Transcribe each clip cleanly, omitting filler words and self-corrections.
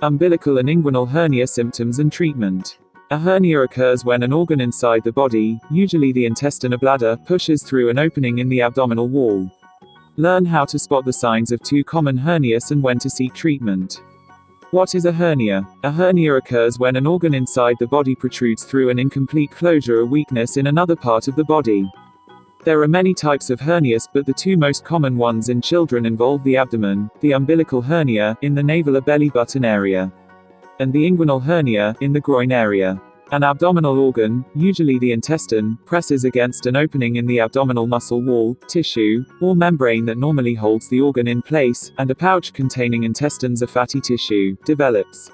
Umbilical and inguinal hernia symptoms and treatment. A hernia occurs when an organ inside the body, usually the intestine or bladder, pushes through an opening in the abdominal wall. Learn how to spot the signs of two common hernias and when to seek treatment. What is a hernia? A hernia occurs when an organ inside the body protrudes through an incomplete closure or weakness in another part of the body. There are many types of hernias, but the two most common ones in children involve the abdomen, the umbilical hernia, in the navel or belly button area, and the inguinal hernia, in the groin area. An abdominal organ, usually the intestine, presses against an opening in the abdominal muscle wall, tissue, or membrane that normally holds the organ in place, and a pouch containing intestines or fatty tissue develops.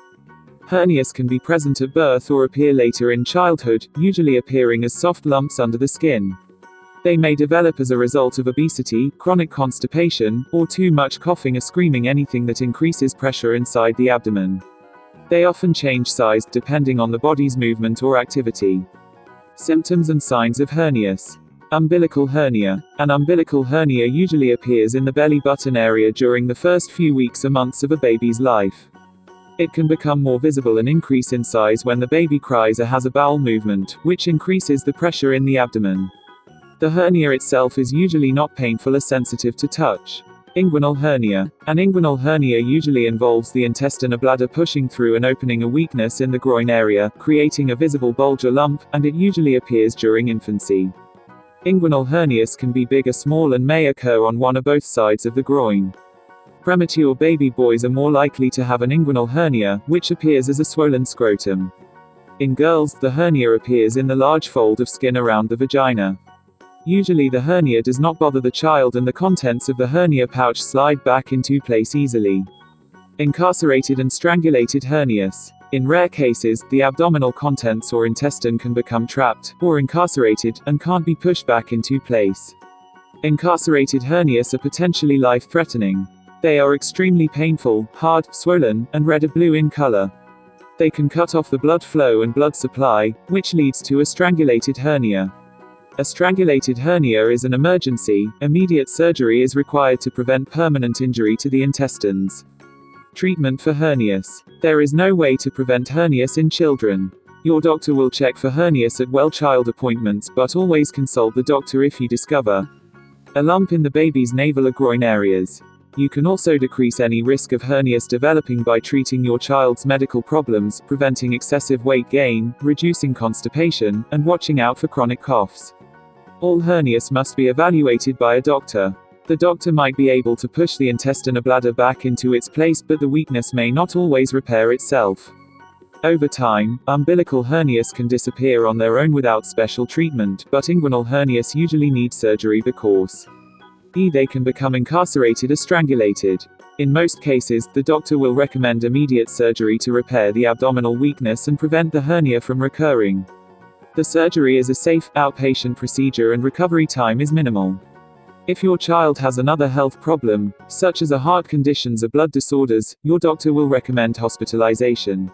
Hernias can be present at birth or appear later in childhood, usually appearing as soft lumps under the skin. They may develop as a result of obesity, chronic constipation, or too much coughing or screaming, anything that increases pressure inside the abdomen. They often change size, depending on the body's movement or activity. Symptoms and signs of hernias. Umbilical hernia. An umbilical hernia usually appears in the belly button area during the first few weeks or months of a baby's life. It can become more visible and increase in size when the baby cries or has a bowel movement, which increases the pressure in the abdomen. The hernia itself is usually not painful or sensitive to touch. Inguinal hernia. An inguinal hernia usually involves the intestine or bladder pushing through an opening or weakness in the groin area, creating a visible bulge or lump, and it usually appears during infancy. Inguinal hernias can be big or small and may occur on one or both sides of the groin. Premature baby boys are more likely to have an inguinal hernia, which appears as a swollen scrotum. In girls, the hernia appears in the large fold of skin around the vagina. Usually the hernia does not bother the child and the contents of the hernia pouch slide back into place easily. Incarcerated and strangulated hernias. In rare cases, the abdominal contents or intestine can become trapped, or incarcerated, and can't be pushed back into place. Incarcerated hernias are potentially life-threatening. They are extremely painful, hard, swollen, and red or blue in color. They can cut off the blood flow and blood supply, which leads to a strangulated hernia. A strangulated hernia is an emergency. Immediate surgery is required to prevent permanent injury to the intestines. Treatment for hernias. There is no way to prevent hernias in children. Your doctor will check for hernias at well-child appointments, but always consult the doctor if you discover a lump in the baby's navel or groin areas. You can also decrease any risk of hernias developing by treating your child's medical problems, preventing excessive weight gain, reducing constipation, and watching out for chronic coughs. All hernias must be evaluated by a doctor. The doctor might be able to push the intestine or bladder back into its place, but the weakness may not always repair itself. Over time, umbilical hernias can disappear on their own without special treatment, but inguinal hernias usually need surgery because they can become incarcerated or strangulated. In most cases, the doctor will recommend immediate surgery to repair the abdominal weakness and prevent the hernia from recurring. The surgery is a safe, outpatient procedure and recovery time is minimal. If your child has another health problem, such as a heart conditions or blood disorders, your doctor will recommend hospitalization.